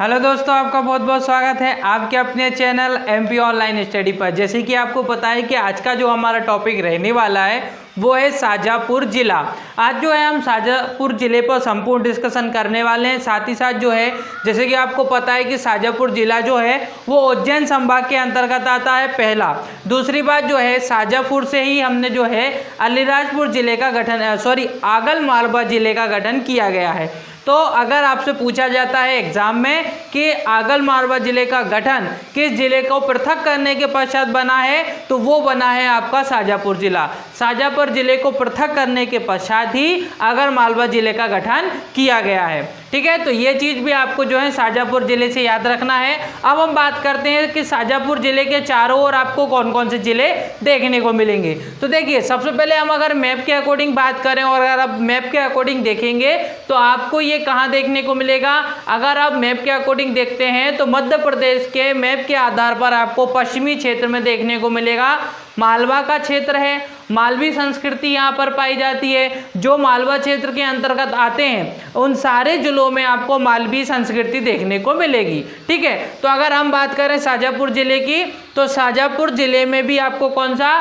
Hello दोस्तों, आपका बहुत बहुत स्वागत है आपके अपने चैनल एमपी ऑनलाइन स्टडी पर। जैसे कि आपको पता है कि आज का जो हमारा टॉपिक रहने वाला है वो है शाजापुर जिला। आज जो है हम शाजापुर जिले पर संपूर्ण डिस्कशन करने वाले हैं। साथ ही साथ जो है जैसे कि आपको पता है कि शाजापुर जिला जो है वो उज्जैन संभाग के अंतर्गत आता है, पहला। दूसरी बात जो है शाजापुर से ही हमने जो है अलीराजपुर जिले का गठन आगल मालवा जिले का गठन किया गया है। तो अगर आपसे पूछा जाता है एग्जाम में कि आगल मालवा जिले का गठन किस जिले को पृथक करने के पश्चात बना है, तो वो बना है आपका शाजापुर जिला। शाजापुर जिले को पृथक करने के पश्चात ही आगल मालवा जिले का गठन किया गया है। ठीक है, तो ये चीज़ भी आपको जो है शाजापुर जिले से याद रखना है। अब हम बात करते हैं कि शाजापुर जिले के चारों ओर आपको कौन कौन से जिले देखने को मिलेंगे। तो देखिए, सबसे पहले हम अगर मैप के अकॉर्डिंग बात करें और अगर आप मैप के अकॉर्डिंग देखेंगे तो आपको ये कहाँ देखने को मिलेगा। अगर आप मैप के अकॉर्डिंग देखते हैं तो मध्य प्रदेश के मैप के आधार पर आपको पश्चिमी क्षेत्र में देखने को मिलेगा मालवा का क्षेत्र है। मालवी संस्कृति यहाँ पर पाई जाती है। जो मालवा क्षेत्र के अंतर्गत आते हैं उन सारे जिलों में आपको मालवी संस्कृति देखने को मिलेगी। ठीक है, तो अगर हम बात करें शाजापुर जिले की तो शाजापुर जिले में भी आपको कौन सा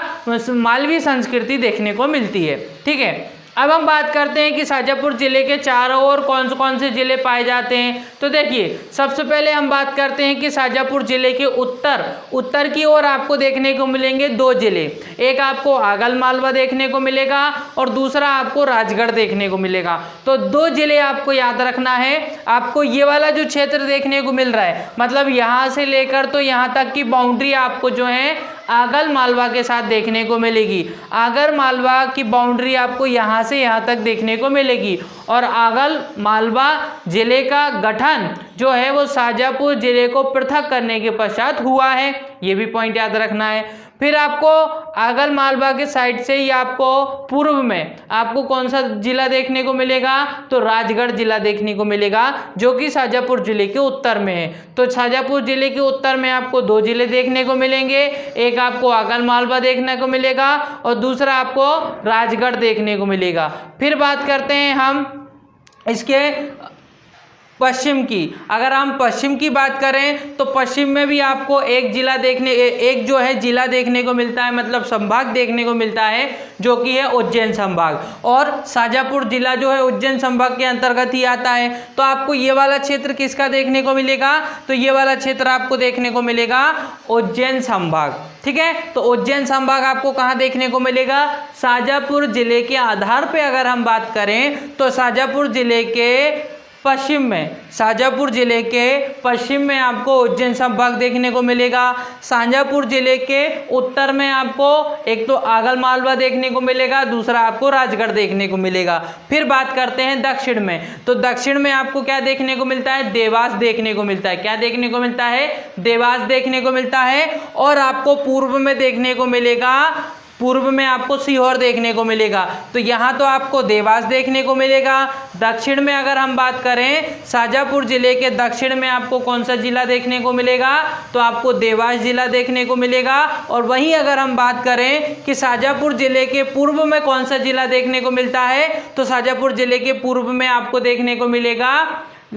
मालवी संस्कृति देखने को मिलती है। ठीक है, अब हम बात करते हैं कि शाजापुर जिले के चारों ओर कौन से जिले पाए जाते हैं। तो देखिए, सबसे पहले हम बात करते हैं कि शाजापुर जिले के उत्तर की ओर आपको देखने को मिलेंगे दो जिले। एक आपको आगल मालवा देखने को मिलेगा और दूसरा आपको राजगढ़ देखने को मिलेगा। तो दो जिले आपको याद रखना है। आपको ये वाला जो क्षेत्र देखने को मिल रहा है, मतलब यहाँ से लेकर तो यहाँ तक की बाउंड्री आपको जो है आगल मालवा के साथ देखने को मिलेगी। आगल मालवा की बाउंड्री आपको यहाँ से यहाँ तक देखने को मिलेगी। और आगल मालवा जिले का गठन जो है वो शाजापुर जिले को पृथक करने के पश्चात हुआ है, ये भी पॉइंट याद रखना है। फिर आपको आगल मालवा के साइड से ही आपको पूर्व में आपको कौन सा जिला देखने को मिलेगा, तो राजगढ़ जिला देखने को मिलेगा जो कि शाजापुर जिले के उत्तर में है। तो शाजापुर जिले के उत्तर में आपको दो जिले देखने को मिलेंगे, एक आपको आगल मालवा देखने को मिलेगा और दूसरा आपको राजगढ़ देखने को मिलेगा। फिर बात करते हैं हम इसके पश्चिम की। अगर हम पश्चिम की बात करें तो पश्चिम में भी आपको एक जिला जिला देखने को मिलता है, मतलब संभाग देखने को मिलता है जो कि है उज्जैन संभाग। और शाजापुर जिला जो है उज्जैन संभाग के अंतर्गत ही आता है। तो आपको ये वाला क्षेत्र किसका देखने को मिलेगा, तो ये वाला क्षेत्र आपको देखने को मिलेगा उज्जैन संभाग। ठीक है, तो उज्जैन संभाग आपको कहाँ देखने को मिलेगा, शाजापुर जिले के आधार पे अगर हम बात करें तो शाजापुर जिले के पश्चिम में, शाजापुर जिले के पश्चिम में आपको उज्जैन संभाग देखने को मिलेगा। शाजापुर जिले के उत्तर में आपको एक तो आगल मालवा देखने को मिलेगा, दूसरा आपको राजगढ़ देखने को मिलेगा। फिर बात करते हैं दक्षिण में, तो दक्षिण में आपको क्या देखने को मिलता है, देवास देखने को मिलता है। क्या देखने को मिलता है, देवास देखने को मिलता है। और आपको पूर्व में देखने को मिलेगा, पूर्व में आपको सीहोर देखने को मिलेगा। तो यहाँ तो आपको देवास देखने को मिलेगा। दक्षिण में अगर हम बात करें, शाजापुर जिले के दक्षिण में आपको कौन सा जिला देखने को मिलेगा, तो आपको देवास जिला देखने को मिलेगा। और वहीं अगर हम बात करें कि शाजापुर जिले के पूर्व में कौन सा जिला देखने को मिलता है, तो शाजापुर जिले के पूर्व में आपको देखने को मिलेगा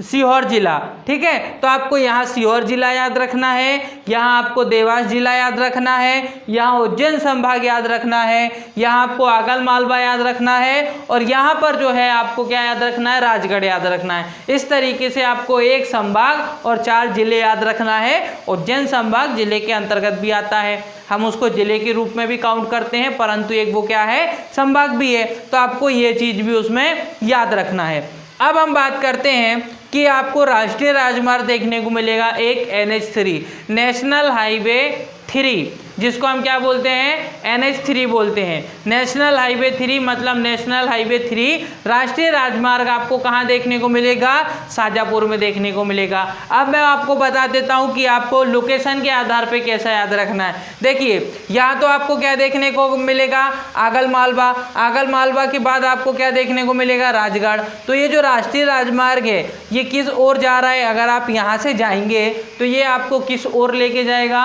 सीहोर जिला। ठीक है, तो आपको यहाँ सीहोर जिला याद रखना है, यहाँ आपको देवास जिला याद रखना है, यहाँ उज्जैन संभाग याद रखना है, यहाँ आपको आगल मालवा याद रखना है और यहाँ पर जो है आपको क्या याद रखना है, राजगढ़ याद रखना है। इस तरीके से आपको एक संभाग और 4 जिले याद रखना है। उज्जैन संभाग जिले के अंतर्गत भी आता है, हम उसको जिले के रूप में भी काउंट करते हैं, परंतु एक वो क्या है, संभाग भी है। तो आपको ये चीज़ भी उसमें याद रखना है। अब हम बात करते हैं कि आपको राष्ट्रीय राजमार्ग देखने को मिलेगा एक NH3, नेशनल हाईवे 3, जिसको हम क्या बोलते हैं, NH3 बोलते हैं। नेशनल हाईवे 3 मतलब नेशनल हाईवे 3 राष्ट्रीय राजमार्ग आपको कहाँ देखने को मिलेगा, शाजापुर में देखने को मिलेगा। अब मैं आपको बता देता हूँ कि आपको लोकेशन के आधार पे कैसा याद रखना है। देखिए, यहाँ तो आपको क्या देखने को मिलेगा, आगल मालवा। आगल मालवा के बाद आपको क्या देखने को मिलेगा, राजगढ़। तो ये जो राष्ट्रीय राजमार्ग है ये किस ओर जा रहा है, अगर आप यहाँ से जाएंगे तो ये आपको किस ओर लेके जाएगा,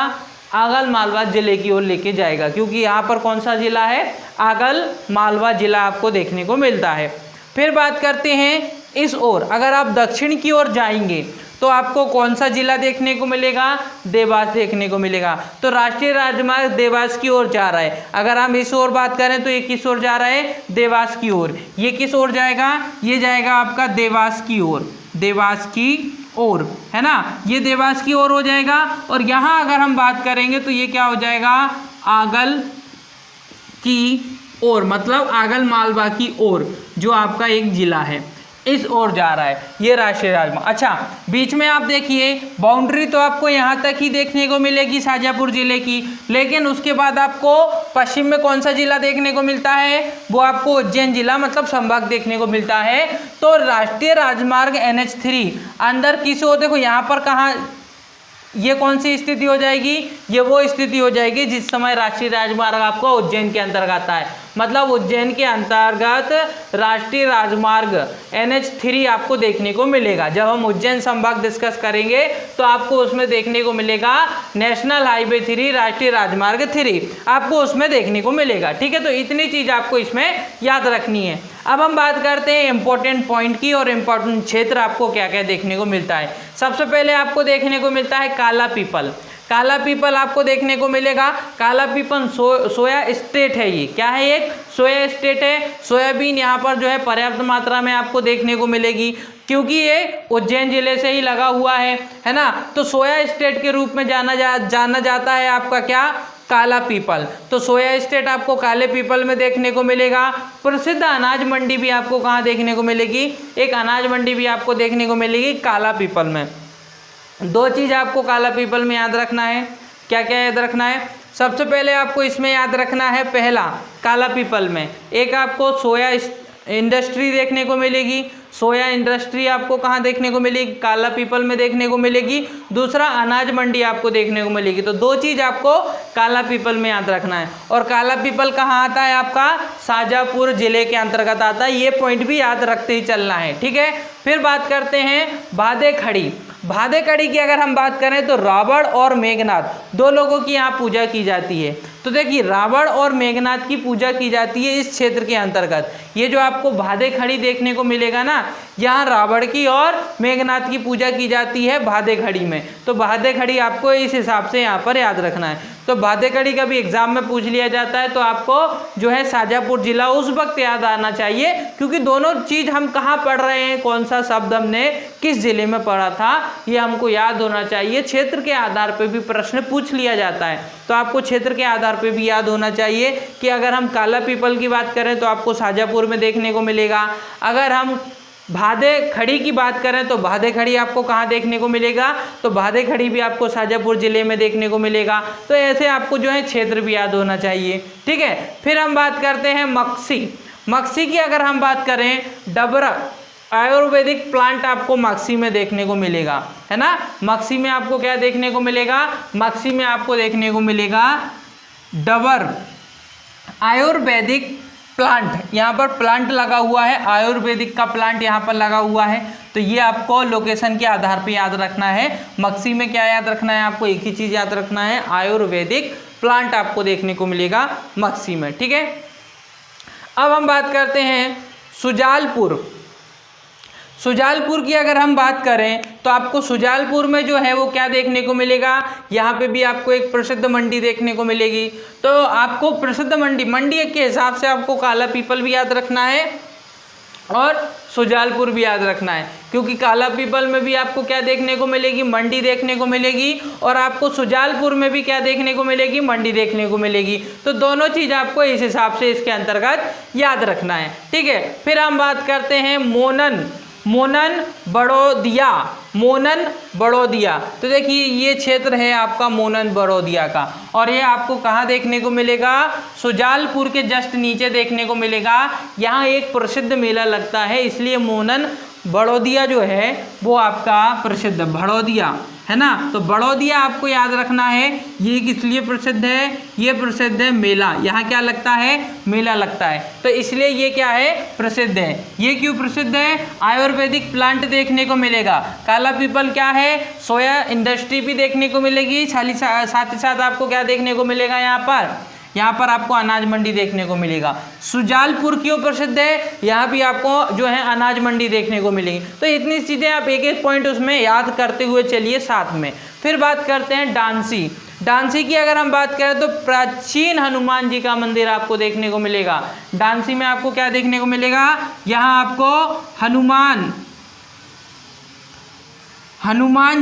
आगल मालवा जिले की ओर लेके जाएगा, क्योंकि यहाँ पर कौन सा जिला है, आगल मालवा जिला आपको देखने को मिलता है। फिर बात करते हैं इस ओर, अगर आप दक्षिण की ओर जाएंगे तो आपको कौन सा जिला देखने को मिलेगा? देवास देखने को मिलेगा। तो राष्ट्रीय राजमार्ग देवास की ओर जा रहा है। अगर हम इस ओर बात करें तो ये किस ओर जा रहा है? देवास की ओर। ये किस ओर जाएगा? ये जाएगा आपका देवास की ओर, देवास की ओर, है ना, ये देवास की ओर हो जाएगा। और यहाँ अगर हम बात करेंगे तो ये क्या हो जाएगा? आगल की ओर, मतलब आगल मालवा की ओर, जो आपका एक जिला है इस ओर जा रहा है ये राष्ट्रीय राजमार्ग। अच्छा, बीच में आप देखिए बाउंड्री तो आपको यहाँ तक ही देखने को मिलेगी शाजापुर जिले की, लेकिन उसके बाद आपको पश्चिम में कौन सा जिला देखने को मिलता है? वो आपको उज्जैन जिला मतलब संभाग देखने को मिलता है। तो राष्ट्रीय राजमार्ग NH3 अंदर किस ओर, देखो यहाँ पर कहाँ, ये कौन सी स्थिति हो जाएगी? ये वो स्थिति हो जाएगी जिस समय राष्ट्रीय राजमार्ग आपको उज्जैन के अंतर्गत आता है, मतलब उज्जैन के अंतर्गत राष्ट्रीय राजमार्ग NH3 आपको देखने को मिलेगा। जब हम उज्जैन संभाग डिस्कस करेंगे तो आपको उसमें देखने को मिलेगा नेशनल हाईवे 3, राष्ट्रीय राजमार्ग 3 आपको उसमें देखने को मिलेगा। ठीक है, तो इतनी चीज आपको इसमें याद रखनी है। अब हम बात करते हैं इंपॉर्टेंट पॉइंट की और इम्पोर्टेंट क्षेत्र आपको क्या क्या देखने को मिलता है। सबसे पहले आपको देखने को मिलता है काला पीपल। काला पीपल आपको देखने को मिलेगा। काला पीपल सोया स्टेट है, ये क्या है? एक सोया स्टेट है। सोयाबीन यहाँ पर जो है पर्याप्त मात्रा में आपको देखने को मिलेगी, क्योंकि ये उज्जैन जिले से ही लगा हुआ है ना। तो सोया स्टेट के रूप में जाना जाता है आपका क्या? काला पीपल। तो सोया स्टेट आपको काले पीपल में देखने को मिलेगा। प्रसिद्ध अनाज मंडी भी आपको कहाँ देखने को मिलेगी? एक अनाज मंडी भी आपको देखने को मिलेगी काला पीपल में। दो चीज़ आपको काला पीपल में याद रखना है। क्या क्या याद रखना है? सबसे पहले आपको इसमें याद रखना है, पहला काला पीपल में एक आपको सोया इंडस्ट्री देखने को मिलेगी। सोया इंडस्ट्री आपको कहाँ देखने को मिलेगी? काला पीपल में देखने को मिलेगी। दूसरा अनाज मंडी आपको देखने को मिलेगी। तो दो चीज़ आपको काला पीपल में याद रखना है। और काला पीपल कहाँ आता है? आपका शाजापुर जिले के अंतर्गत आता है। ये पॉइंट भी याद रखते ही चलना है, ठीक है। फिर बात करते हैं भादे खड़ी। भादे खड़ी की अगर हम बात करें तो रावण और मेघनाथ दो लोगों की यहाँ पूजा की जाती है। तो देखिए रावण और मेघनाथ की पूजा की जाती है इस क्षेत्र के अंतर्गत। ये जो आपको भादे खड़ी देखने को मिलेगा ना, यहाँ रावण की और मेघनाथ की पूजा की जाती है भादे खड़ी में। तो भादे खड़ी आपको इस हिसाब से यहाँ पर याद रखना है। तो भादे खड़ी का भी एग्जाम में पूछ लिया जाता है, तो आपको जो है शाजापुर जिला उस वक्त याद आना चाहिए, क्योंकि दोनों चीज़ हम कहाँ पढ़ रहे हैं, कौन सा शब्द हमने किस जिले में पढ़ा था, ये हमको याद होना चाहिए। क्षेत्र के आधार पर भी प्रश्न पूछ लिया जाता है, तो आपको क्षेत्र के आधार पर भी याद होना चाहिए कि अगर हम काला पीपल की बात करें तो आपको शाजापुर में देखने को मिलेगा। अगर हम भादे खड़ी की बात करें तो भादे खड़ी आपको कहाँ देखने को मिलेगा? तो भादे खड़ी भी आपको शाजापुर जिले में देखने को मिलेगा। तो ऐसे आपको जो है क्षेत्र भी याद होना चाहिए, ठीक है। फिर हम बात करते हैं मक्सी। मक्सी की अगर हम बात करें, डबरा आयुर्वेदिक प्लांट आपको मक्सी में देखने को मिलेगा, है ना। मक्सी में आपको क्या देखने को मिलेगा? मक्सी में आपको देखने को मिलेगा डबर आयुर्वेदिक प्लांट। यहाँ पर प्लांट लगा हुआ है, आयुर्वेदिक का प्लांट यहाँ पर लगा हुआ है। तो ये आपको लोकेशन के आधार पे याद रखना है। मक्सी में क्या याद रखना है? आपको एक ही चीज़ याद रखना है, आयुर्वेदिक प्लांट आपको देखने को मिलेगा मक्सी में, ठीक है। अब हम बात करते हैं सुजालपुर। सुजालपुर की अगर हम बात करें तो आपको सुजालपुर में जो है वो क्या देखने को मिलेगा? यहाँ पे भी आपको एक प्रसिद्ध मंडी देखने को मिलेगी। तो आपको प्रसिद्ध मंडी के हिसाब से आपको काला पीपल भी याद रखना है और सुजालपुर भी याद रखना है, क्योंकि काला पीपल में भी आपको क्या देखने को मिलेगी? मंडी देखने को मिलेगी। और आपको सुजालपुर में भी क्या देखने को मिलेगी? मंडी देखने को मिलेगी। तो दोनों चीज़ आपको इस हिसाब से इसके अंतर्गत याद रखना है, ठीक है। फिर हम बात करते हैं मोनन बड़ौदिया। मोनन बड़ौदिया, तो देखिए ये क्षेत्र है आपका मोनन बड़ौदिया का, और ये आपको कहाँ देखने को मिलेगा? सुजालपुर के जस्ट नीचे देखने को मिलेगा। यहाँ एक प्रसिद्ध मेला लगता है, इसलिए मोनन बड़ौदिया जो है वो आपका प्रसिद्ध बड़ौदिया, है ना। तो बड़ौदिया आपको याद रखना है। ये किस लिए प्रसिद्ध है? ये प्रसिद्ध है मेला। यहाँ क्या लगता है? मेला लगता है, तो इसलिए ये क्या है? प्रसिद्ध है। ये क्यों प्रसिद्ध है? आयुर्वेदिक प्लांट देखने को मिलेगा। काला पीपल क्या है? सोया इंडस्ट्री भी देखने को मिलेगी। साथ ही साथ आपको क्या देखने को मिलेगा? यहाँ पर यहाँ पर आपको अनाज मंडी देखने को मिलेगा। सुजालपुर क्यों प्रसिद्ध है, यहाँ भी आपको जो है अनाज मंडी देखने को मिलेगी। तो इतनी चीज़ें आप एक एक पॉइंट उसमें याद करते हुए चलिए साथ में। फिर बात करते हैं डांसी। डांसी की अगर हम बात करें तो प्राचीन हनुमान जी का मंदिर आपको देखने को मिलेगा। डांसी में आपको क्या देखने को मिलेगा, यहाँ आपको हनुमान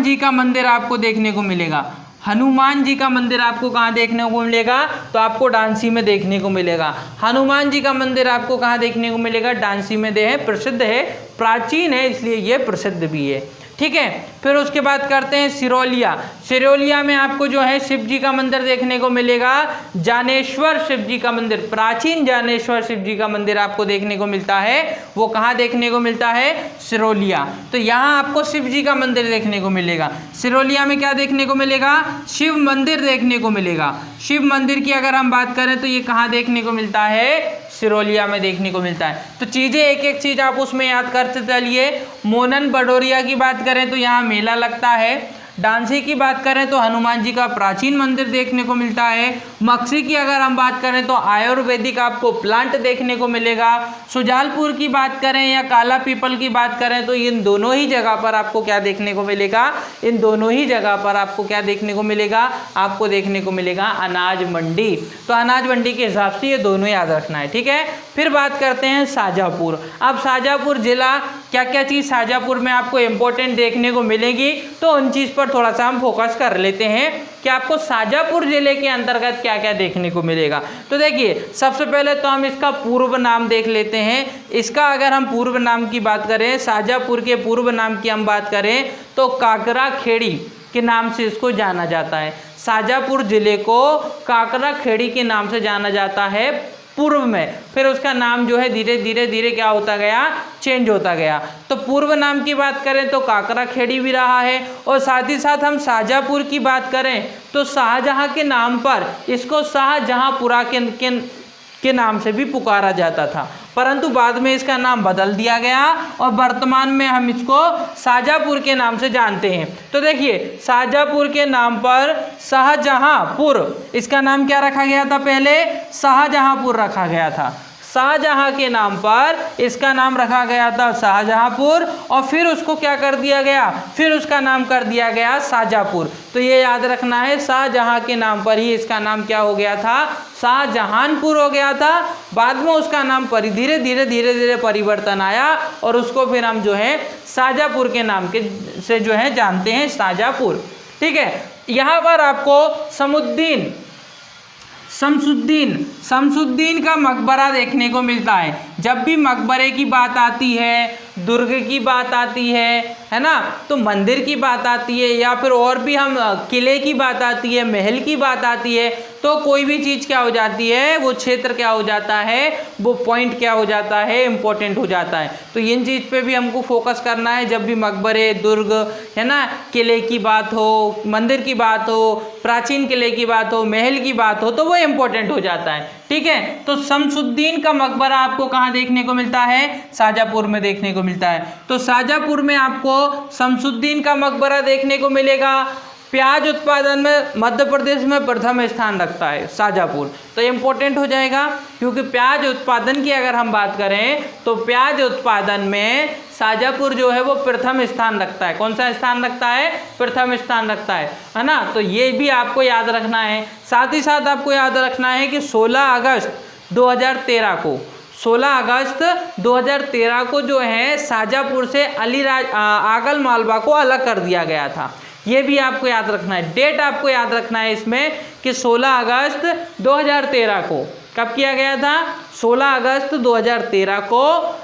जी का मंदिर आपको देखने को मिलेगा। हनुमान जी का मंदिर आपको कहाँ देखने को मिलेगा, तो आपको डांसी में देखने को मिलेगा। हनुमान जी का मंदिर आपको कहाँ देखने को मिलेगा, डांसी में प्रसिद्ध है, प्राचीन है, इसलिए ये प्रसिद्ध भी है। ठीक है, फिर उसके बाद करते हैं सिरोलिया। सिरोलिया में आपको जो है शिव जी का मंदिर देखने को मिलेगा। जानेश्वर शिव जी का मंदिर, प्राचीन जानेश्वर शिव जी का मंदिर आपको देखने को मिलता है। वो कहाँ देखने को मिलता है, सिरोलिया। तो यहाँ आपको शिव जी का मंदिर देखने को मिलेगा। सिरोलिया में क्या देखने को मिलेगा, शिव मंदिर देखने को मिलेगा। शिव मंदिर की अगर हम बात करें तो ये कहाँ देखने को मिलता है, सिरोलिया में देखने को मिलता है। तो चीज़ें एक एक चीज़ आप उसमें याद करते चलिए। मोनन बडोरिया की बात करें तो यहाँ मेला लगता है। डांसी की बात करें तो हनुमान जी का प्राचीन मंदिर देखने को मिलता है। मक्सी की अगर हम बात करें तो आयुर्वेदिक आपको प्लांट देखने को मिलेगा। सुजालपुर की बात करें या काला पीपल की बात करें तो इन दोनों ही जगह पर आपको क्या देखने को मिलेगा, इन दोनों ही जगह पर आपको क्या देखने को मिलेगा, आपको देखने को मिलेगा अनाज मंडी। तो अनाज मंडी के हिसाब से ये दोनों याद रखना है। ठीक है, फिर बात करते हैं शाजापुर। अब शाजापुर जिला, क्या क्या चीज़ शाजापुर में आपको इम्पोर्टेंट देखने को मिलेगी, तो उन चीज़ पर थोड़ा सा हम फोकस कर लेते हैं कि आपको शाजापुर जिले के अंतर्गत क्या क्या देखने को मिलेगा। तो देखिए, सबसे पहले तो हम इसका पूर्व नाम देख लेते हैं। इसका अगर हम पूर्व नाम की बात करें, शाजापुर के पूर्व नाम की हम बात करें तो काकरा खेड़ी के नाम से इसको जाना जाता है। शाजापुर जिले को काकरा खेड़ी के नाम से जाना जाता है पूर्व में। फिर उसका नाम जो है धीरे धीरे क्या होता गया, चेंज होता गया। तो पूर्व नाम की बात करें तो काकरा खेड़ी भी रहा है। और साथ ही साथ हम शाजापुर की बात करें तो शाहजहां के नाम पर इसको शाहजहांपुरा के नाम से भी पुकारा जाता था, परंतु बाद में इसका नाम बदल दिया गया और वर्तमान में हम इसको शाजापुर के नाम से जानते हैं। तो देखिए, शाजापुर के नाम पर शाहजहांपुर, इसका नाम क्या रखा गया था, पहले शाहजहांपुर रखा गया था। शाहजहां के नाम पर इसका नाम रखा गया था शाहजहांपुर, और फिर उसको क्या कर दिया गया, फिर उसका नाम कर दिया गया शाजापुर। तो ये याद रखना है, शाहजहां के नाम पर ही इसका नाम क्या हो गया था, शाहजहानपुर हो गया था। बाद में उसका नाम धीरे धीरे परिवर्तन आया और उसको फिर हम जो है शाजापुर के नाम के से जो है जानते हैं, शाजापुर। ठीक है, यहाँ पर आपको शमसुद्दीन का मकबरा देखने को मिलता है। जब भी मकबरे की बात आती है, दुर्ग की बात आती है ना, तो मंदिर की बात आती है, या फिर और भी हम किले की बात आती है, महल की बात आती है, तो कोई भी चीज़ क्या हो जाती है, वो क्षेत्र क्या हो जाता है, वो पॉइंट क्या हो जाता है, इम्पोर्टेंट हो जाता है। तो इन चीज़ पे भी हमको फोकस करना है। जब भी मकबरे, दुर्ग है ना, किले की बात हो, मंदिर की बात हो, प्राचीन किले की बात हो, महल की बात हो, तो वो इम्पोर्टेंट हो जाता है। ठीक है, तो शमसुद्दीन का मकबरा आपको कहाँ देखने को मिलता है, शाजापुर में देखने को मिलता है। तो शाजापुर में आपको शमसुद्दीन का मकबरा देखने को मिलेगा। प्याज उत्पादन में मध्य प्रदेश में प्रथम स्थान रखता है शाजापुर, तो इम्पोर्टेंट हो जाएगा, क्योंकि प्याज उत्पादन की अगर हम बात करें तो प्याज उत्पादन में शाजापुर जो है वो प्रथम स्थान रखता है। कौन सा स्थान रखता है, प्रथम स्थान रखता है ना। तो ये भी आपको याद रखना है। साथ ही साथ आपको याद रखना है कि 16 अगस्त 2013 को जो है शाजापुर से आगल मालवा को अलग कर दिया गया था। ये भी आपको याद रखना है। डेट आपको याद रखना है इसमें कि 16 अगस्त 2013 को कब किया गया था, 16 अगस्त 2013 को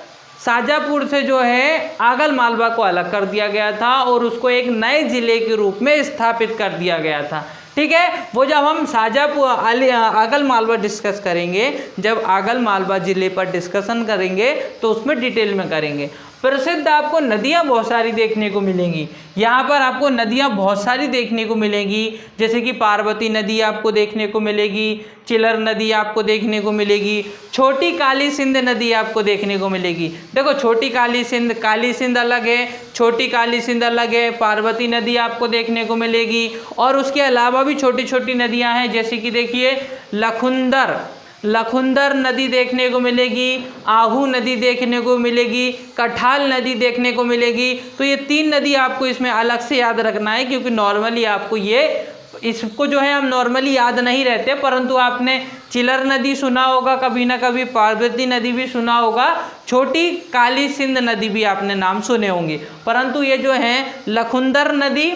शाजापुर से जो है आगल मालवा को अलग कर दिया गया था और उसको एक नए जिले के रूप में स्थापित कर दिया गया था। ठीक है, वो जब हम आगल मालवा डिस्कस करेंगे, जब आगल मालवा ज़िले पर डिस्कशन करेंगे तो उसमें डिटेल में करेंगे। प्रसिद्ध आपको नदियाँ बहुत सारी देखने को मिलेंगी। यहाँ पर आपको नदियाँ बहुत सारी देखने को मिलेंगी, जैसे कि पार्वती नदी आपको देखने को मिलेगी, चिलर नदी आपको देखने को मिलेगी, छोटी काली सिंध नदी आपको देखने को मिलेगी। देखो छोटी काली सिंध अलग है, छोटी काली सिंध अलग है, पार्वती नदी आपको देखने को मिलेगी। और उसके अलावा भी छोटी छोटी नदियाँ हैं, जैसे कि देखिए लखुंदर नदी देखने को मिलेगी, आहू नदी देखने को मिलेगी, कठाल नदी देखने को मिलेगी। तो ये 3 नदी आपको इसमें अलग से याद रखना है, क्योंकि नॉर्मली आपको इसको जो है हम नॉर्मली याद नहीं रहते, परंतु आपने चिलर नदी सुना होगा कभी ना कभी, पार्वती नदी भी सुना होगा, छोटी काली सिंध नदी भी आपने नाम सुने होंगे। परंतु ये जो है लखुंदर नदी,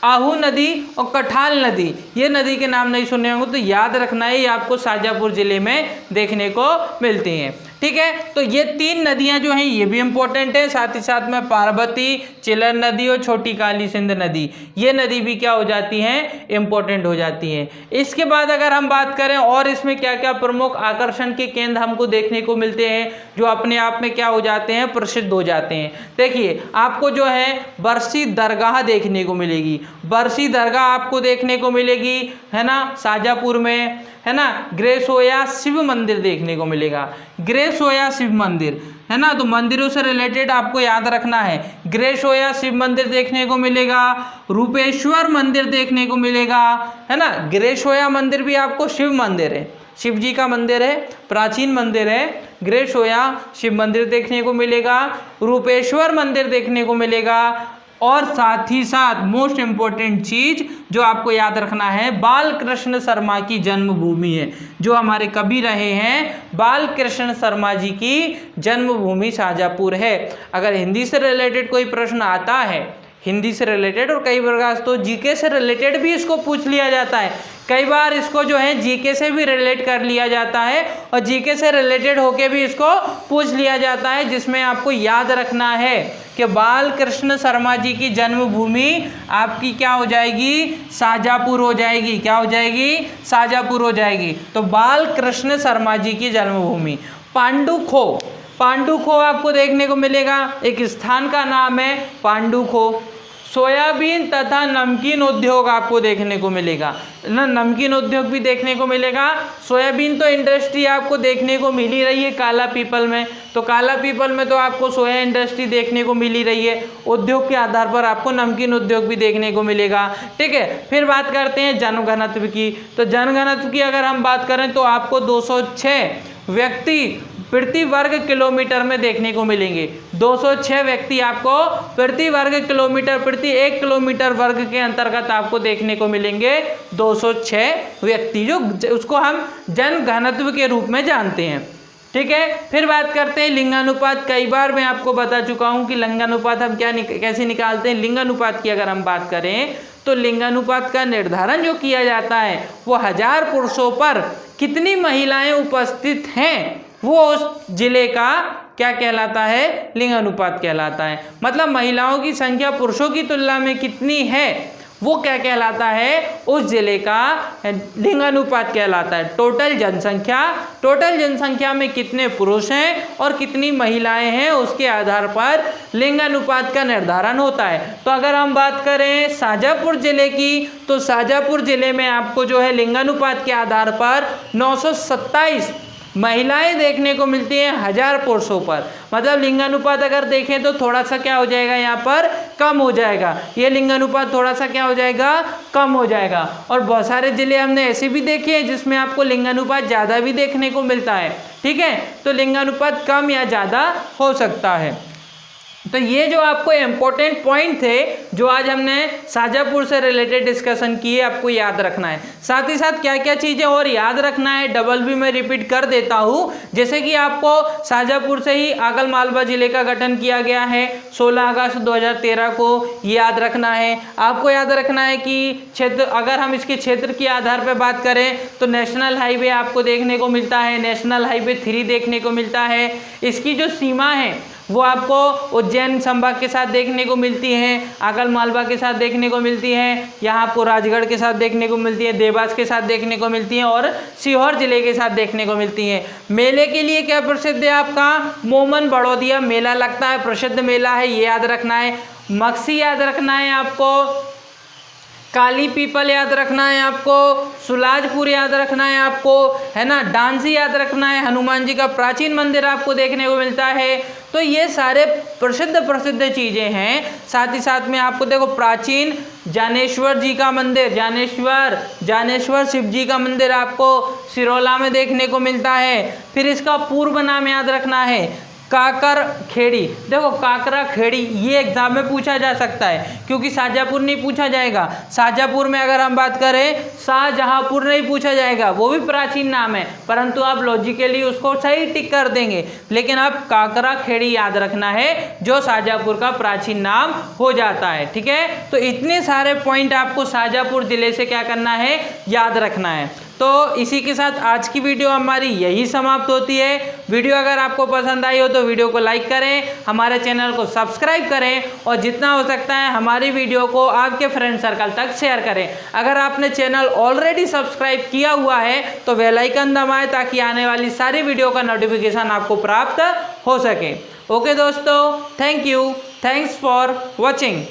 आहू नदी और कठाल नदी, ये नदी के नाम नहीं सुने होंगे, तो याद रखना है, ये आपको शाजापुर जिले में देखने को मिलती हैं। ठीक है, तो ये 3 नदियां जो हैं ये भी इम्पोर्टेंट है, साथ ही साथ में पार्वती, चिलर नदी और छोटी काली सिंध नदी, ये नदी भी क्या हो जाती हैं, इम्पोर्टेंट हो जाती हैं। इसके बाद अगर हम बात करें और इसमें क्या क्या प्रमुख आकर्षण के केंद्र हमको देखने को मिलते हैं, जो अपने आप में क्या हो जाते हैं, प्रसिद्ध हो जाते हैं। देखिए आपको जो है बरसी दरगाह देखने को मिलेगी, बरसी दरगाह आपको देखने को मिलेगी, है ना, शाजापुर में, है ना। ग्रेसोया शिव मंदिर देखने को मिलेगा, ग्रेसोया शिव मंदिर, है ना। तो मंदिरों से रिलेटेड आपको याद रखना है, ग्रेसोया शिव मंदिर देखने को मिलेगा, रूपेश्वर मंदिर देखने को मिलेगा, है ना। ग्रेसोया मंदिर भी आपको शिव मंदिर है, शिव जी का मंदिर है, प्राचीन मंदिर है। ग्रेसोया शिव मंदिर देखने को मिलेगा, रूपेश्वर मंदिर देखने को मिलेगा। और साथ ही साथ मोस्ट इम्पोर्टेंट चीज जो आपको याद रखना है, बाल कृष्ण शर्मा की जन्मभूमि है, जो हमारे कवि रहे हैं, बाल कृष्ण शर्मा जी की जन्मभूमि शाजापुर है। अगर हिंदी से रिलेटेड कोई प्रश्न आता है, हिंदी से रिलेटेड, और कई बार तो जीके से रिलेटेड भी इसको पूछ लिया जाता है, कई बार इसको जो है जीके से भी रिलेट कर लिया जाता है, और जीके से रिलेटेड होके भी इसको पूछ लिया जाता है, जिसमें आपको याद रखना है कि बाल कृष्ण शर्मा जी की जन्मभूमि आपकी क्या हो जाएगी, शाजापुर हो जाएगी। क्या हो जाएगी, शाजापुर हो जाएगी। तो बाल कृष्ण शर्मा जी की जन्मभूमि। पांडुखो आपको देखने को मिलेगा, एक स्थान का नाम है पांडुखो। सोयाबीन तथा नमकीन उद्योग आपको देखने को मिलेगा ना, नमकीन उद्योग भी देखने को मिलेगा। सोयाबीन तो इंडस्ट्री आपको देखने को मिल ही रही है काला पीपल में, तो काला पीपल में तो आपको सोया इंडस्ट्री देखने को मिल ही रही है। उद्योग के आधार पर आपको नमकीन उद्योग भी देखने को मिलेगा। ठीक है, फिर बात करते हैं जनघनत्व की। तो जनघनत्व की अगर हम बात करें तो आपको 206 व्यक्ति प्रति वर्ग किलोमीटर में देखने को मिलेंगे। 206 व्यक्ति आपको प्रति वर्ग किलोमीटर, प्रति 1 किलोमीटर वर्ग के अंतर्गत आपको देखने को मिलेंगे 206 व्यक्ति, जो उसको हम जनघनत्व के रूप में जानते हैं। ठीक है, फिर बात करते हैं लिंगानुपात। कई बार मैं आपको बता चुका हूँ कि लिंगानुपात हम कैसे निकालते हैं। लिंगानुपात की अगर हम बात करें तो लिंगानुपात का निर्धारण जो किया जाता है वो 1000 पुरुषों पर कितनी महिलाएं उपस्थित हैं, वो उस जिले का क्या कहलाता है, लिंगानुपात कहलाता है। मतलब महिलाओं की संख्या पुरुषों की तुलना में कितनी है, वो क्या कहलाता है, उस जिले का लिंगानुपात कहलाता है। टोटल जनसंख्या में कितने पुरुष हैं और कितनी महिलाएं हैं, उसके आधार पर लिंगानुपात का निर्धारण होता है। तो अगर हम बात करें शाजापुर जिले की, तो शाजापुर जिले में आपको जो है लिंगानुपात के आधार पर 927 महिलाएं देखने को मिलती हैं 1000 पुरुषों पर। मतलब लिंगानुपात अगर देखें तो थोड़ा सा क्या हो जाएगा, यहाँ पर कम हो जाएगा, ये लिंगानुपात थोड़ा सा क्या हो जाएगा, कम हो जाएगा। और बहुत सारे जिले हमने ऐसे भी देखे हैं जिसमें आपको लिंगानुपात ज़्यादा भी देखने को मिलता है। ठीक है, तो लिंगानुपात कम या ज़्यादा हो सकता है। तो ये जो आपको इम्पोर्टेंट पॉइंट थे जो आज हमने शाजापुर से रिलेटेड डिस्कशन किए, आपको याद रखना है। साथ ही साथ क्या क्या चीज़ें और याद रखना है, डबल भी मैं रिपीट कर देता हूँ। जैसे कि आपको शाजापुर से ही आगल मालवा जिले का गठन किया गया है 16 अगस्त 2013 को, ये याद रखना है। आपको याद रखना है कि क्षेत्र, अगर हम इसके क्षेत्र के आधार पर बात करें तो नेशनल हाईवे आपको देखने को मिलता है, नेशनल हाईवे 3 देखने को मिलता है। इसकी जो सीमा है वो आपको उज्जैन संभाग के साथ देखने को मिलती हैं, आगल मालवा के साथ देखने को मिलती हैं, यहाँ आपको राजगढ़ के साथ देखने को मिलती है, देवास के साथ देखने को मिलती हैं और सीहोर जिले के साथ देखने को मिलती हैं। मेले के लिए क्या प्रसिद्ध है आपका? मोमन बड़ौदिया मेला लगता है, प्रसिद्ध मेला है, ये याद रखना है। मक्सी याद रखना है आपको, काली पीपल याद रखना है आपको, सुलाजपुर याद रखना है आपको, है ना, डांसी याद रखना है, हनुमान जी का प्राचीन मंदिर आपको देखने को मिलता है। तो ये सारे प्रसिद्ध चीज़ें हैं। साथ ही साथ में आपको देखो प्राचीन जानेश्वर जी का मंदिर, जानेश्वर शिव जी का मंदिर आपको सिरोला में देखने को मिलता है। फिर इसका पूर्व नाम याद रखना है काकर खेड़ी। देखो काकरा खेड़ी ये एग्जाम में पूछा जा सकता है, क्योंकि शाहजहाँपुर नहीं पूछा जाएगा। शाहजहाँपुर में अगर हम बात करें शाहजहाँपुर नहीं पूछा जाएगा, वो भी प्राचीन नाम है, परंतु आप लॉजिकली उसको सही टिक कर देंगे। लेकिन आप काकरा खेड़ी याद रखना है जो शाहजहाँपुर का प्राचीन नाम हो जाता है। ठीक है, तो इतने सारे पॉइंट आपको शाहजहाँपुर जिले से क्या करना है, याद रखना है। तो इसी के साथ आज की वीडियो हमारी यही समाप्त होती है। वीडियो अगर आपको पसंद आई हो तो वीडियो को लाइक करें, हमारे चैनल को सब्सक्राइब करें और जितना हो सकता है हमारी वीडियो को आपके फ्रेंड सर्कल तक शेयर करें। अगर आपने चैनल ऑलरेडी सब्सक्राइब किया हुआ है तो बेल आइकन दबाएं ताकि आने वाली सारी वीडियो का नोटिफिकेशन आपको प्राप्त हो सके। ओके दोस्तों, thank you, thanks for watching.